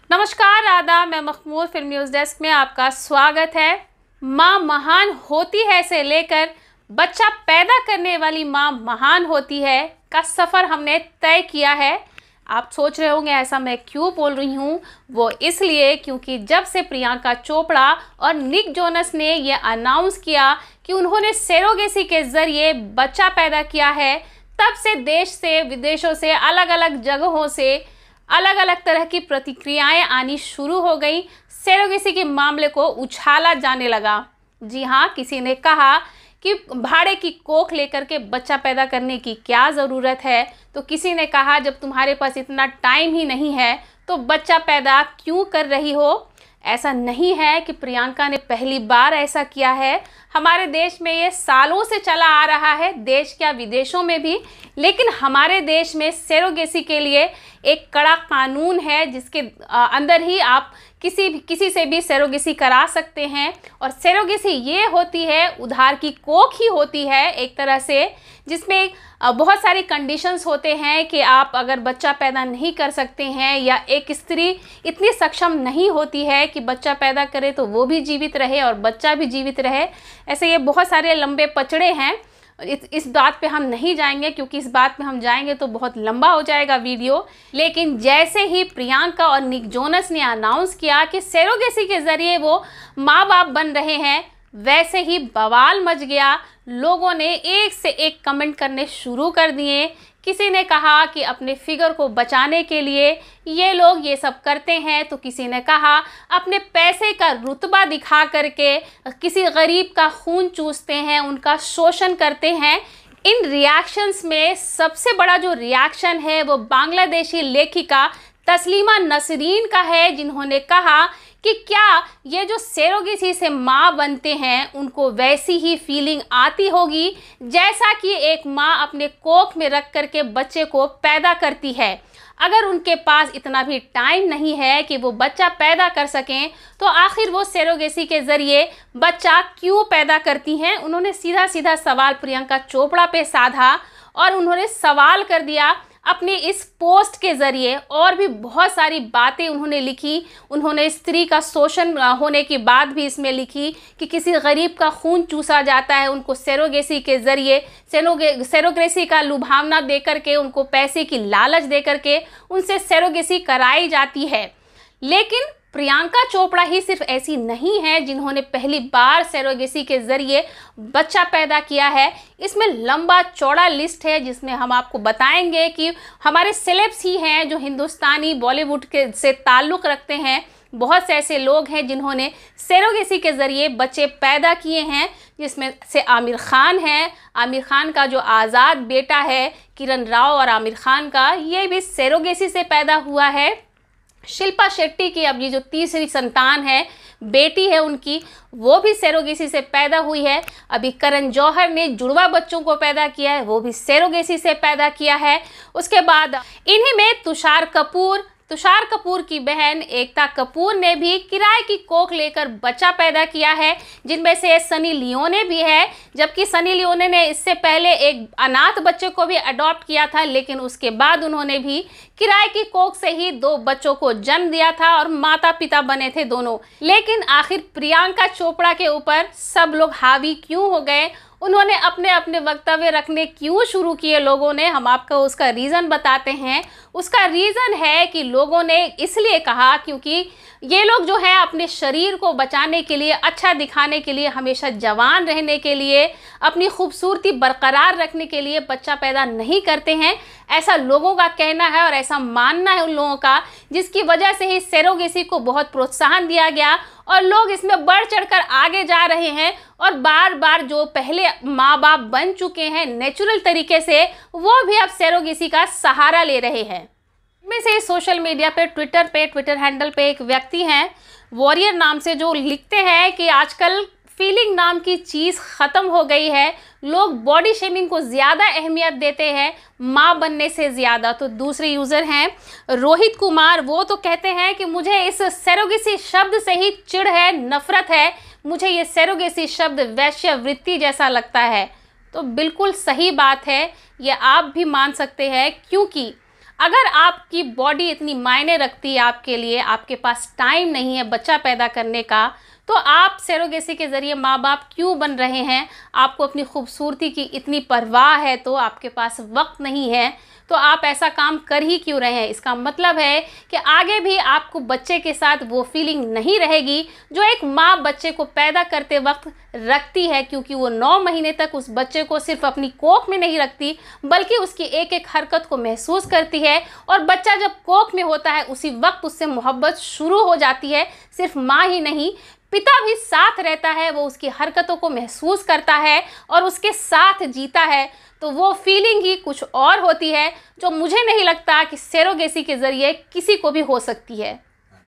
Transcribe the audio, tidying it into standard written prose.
नमस्कार, आदाब। मैं मखमूर फिल्म न्यूज़ डेस्क में आपका स्वागत है। माँ महान होती है से लेकर बच्चा पैदा करने वाली माँ महान होती है का सफ़र हमने तय किया है। आप सोच रहे होंगे ऐसा मैं क्यों बोल रही हूँ। वो इसलिए क्योंकि जब से प्रियंका चोपड़ा और निक जोनस ने ये अनाउंस किया कि उन्होंने सेरोगेसी के ज़रिए बच्चा पैदा किया है, तब से देश से विदेशों से अलग अलग जगहों से अलग अलग तरह की प्रतिक्रियाएं आनी शुरू हो गई। सेरोगेसी के मामले को उछाला जाने लगा। जी हाँ, किसी ने कहा कि भाड़े की कोख लेकर के बच्चा पैदा करने की क्या ज़रूरत है, तो किसी ने कहा जब तुम्हारे पास इतना टाइम ही नहीं है तो बच्चा पैदा क्यों कर रही हो। ऐसा नहीं है कि प्रियंका ने पहली बार ऐसा किया है। हमारे देश में ये सालों से चला आ रहा है, देश क्या विदेशों में भी। लेकिन हमारे देश में सेरोगेसी के लिए एक कड़ा कानून है जिसके अंदर ही आप किसी से भी सेरोगेसी करा सकते हैं। और सेरोगेसी ये होती है, उधार की कोख ही होती है एक तरह से, जिसमें बहुत सारी कंडीशंस होते हैं कि आप अगर बच्चा पैदा नहीं कर सकते हैं या एक स्त्री इतनी सक्षम नहीं होती है कि बच्चा पैदा करे तो वो भी जीवित रहे और बच्चा भी जीवित रहे। ऐसे ये बहुत सारे लंबे पचड़े हैं। इस बात पे हम नहीं जाएंगे क्योंकि इस बात पे हम जाएंगे तो बहुत लंबा हो जाएगा वीडियो। लेकिन जैसे ही प्रियंका और निक जोनस ने अनाउंस किया कि सेरोगेसी के ज़रिए वो माँ बाप बन रहे हैं, वैसे ही बवाल मच गया। लोगों ने एक से एक कमेंट करने शुरू कर दिए। किसी ने कहा कि अपने फिगर को बचाने के लिए ये लोग ये सब करते हैं, तो किसी ने कहा अपने पैसे का रुतबा दिखा करके किसी गरीब का खून चूसते हैं, उनका शोषण करते हैं। इन रिएक्शंस में सबसे बड़ा जो रिएक्शन है वो बांग्लादेशी लेखिका तस्लीमा नसरीन का है, जिन्होंने कहा कि क्या ये जो सेरोगेसी से माँ बनते हैं उनको वैसी ही फीलिंग आती होगी जैसा कि एक माँ अपने कोख में रख करके बच्चे को पैदा करती है। अगर उनके पास इतना भी टाइम नहीं है कि वो बच्चा पैदा कर सकें, तो आखिर वो सेरोगेसी के ज़रिए बच्चा क्यों पैदा करती हैं। उन्होंने सीधा सीधा सवाल प्रियंका चोपड़ा पे साधा और उन्होंने सवाल कर दिया अपने इस पोस्ट के ज़रिए। और भी बहुत सारी बातें उन्होंने लिखी। उन्होंने स्त्री का शोषण होने की बात भी इसमें लिखी कि किसी गरीब का खून चूसा जाता है, उनको सेरोगेसी के ज़रिए सेरोगेसी का लुभावना देकर के, उनको पैसे की लालच देकर के उनसे सेरोगेसी कराई जाती है। लेकिन प्रियंका चोपड़ा ही सिर्फ ऐसी नहीं है जिन्होंने पहली बार सेरोगेसी के ज़रिए बच्चा पैदा किया है। इसमें लंबा चौड़ा लिस्ट है जिसमें हम आपको बताएंगे कि हमारे सेलेब्स ही हैं जो हिंदुस्तानी बॉलीवुड के से ताल्लुक़ रखते हैं। बहुत से ऐसे लोग हैं जिन्होंने सेरोगेसी के ज़रिए बच्चे पैदा किए हैं, जिसमें से आमिर खान है। आमिर खान का जो आज़ाद बेटा है किरण राव और आमिर खान का, ये भी सेरोगेसी से पैदा हुआ है। शिल्पा शेट्टी की अब ये जो तीसरी संतान है, बेटी है उनकी, वो भी सेरोगेसी से पैदा हुई है। अभी करण जौहर ने जुड़वा बच्चों को पैदा किया है, वो भी सेरोगेसी से पैदा किया है। उसके बाद इन्हीं में तुषार कपूर की बहन एकता कपूर ने भी किराए की कोख लेकर बच्चा पैदा किया है, जिनमें से सनी लियोने भी है। जबकि सनी लियोने ने इससे पहले एक अनाथ बच्चे को भी अडॉप्ट किया था, लेकिन उसके बाद उन्होंने भी किराए की कोख से ही 2 बच्चों को जन्म दिया था और माता पिता बने थे दोनों। लेकिन आखिर प्रियंका चोपड़ा के ऊपर सब लोग हावी क्यों हो गए, उन्होंने अपने अपने वक्तव्य रखने क्यों शुरू किए लोगों ने, हम आपको उसका रीज़न बताते हैं। उसका रीज़न है कि लोगों ने इसलिए कहा क्योंकि ये लोग जो है अपने शरीर को बचाने के लिए, अच्छा दिखाने के लिए, हमेशा जवान रहने के लिए, अपनी खूबसूरती बरकरार रखने के लिए बच्चा पैदा नहीं करते हैं। ऐसा लोगों का कहना है और ऐसा मानना है उन लोगों का, जिसकी वजह से ही सेरोगेसी को बहुत प्रोत्साहन दिया गया और लोग इसमें बढ़ चढ़कर आगे जा रहे हैं और बार बार जो पहले माँ बाप बन चुके हैं नेचुरल तरीके से, वो भी अब सेरोगेसी का सहारा ले रहे हैं। इनमें से सोशल मीडिया पे ट्विटर हैंडल पे एक व्यक्ति हैं वॉरियर नाम से, जो लिखते हैं कि आजकल फीलिंग नाम की चीज़ ख़त्म हो गई है, लोग बॉडी शेमिंग को ज़्यादा अहमियत देते हैं माँ बनने से ज़्यादा। तो दूसरे यूज़र हैं रोहित कुमार, वो तो कहते हैं कि मुझे इस सेरोगेसी शब्द से ही चिढ़ है, नफ़रत है, मुझे ये सेरोगेसी शब्द वैश्यवृत्ति जैसा लगता है। तो बिल्कुल सही बात है, ये आप भी मान सकते हैं, क्योंकि अगर आपकी बॉडी इतनी मायने रखती है आपके लिए, आपके पास टाइम नहीं है बच्चा पैदा करने का, तो आप सरोगेसी के ज़रिए माँ बाप क्यों बन रहे हैं? आपको अपनी खूबसूरती की इतनी परवाह है तो आपके पास वक्त नहीं है, तो आप ऐसा काम कर ही क्यों रहे हैं? इसका मतलब है कि आगे भी आपको बच्चे के साथ वो फीलिंग नहीं रहेगी जो एक माँ बच्चे को पैदा करते वक्त रखती है, क्योंकि वो 9 महीने तक उस बच्चे को सिर्फ अपनी कोख में नहीं रखती बल्कि उसकी एक एक हरकत को महसूस करती है। और बच्चा जब कोख में होता है उसी वक्त उससे मोहब्बत शुरू हो जाती है। सिर्फ माँ ही नहीं, पिता भी साथ रहता है, वो उसकी हरकतों को महसूस करता है और उसके साथ जीता है। तो वो फीलिंग ही कुछ और होती है जो मुझे नहीं लगता कि सरोगेसी के ज़रिए किसी को भी हो सकती है।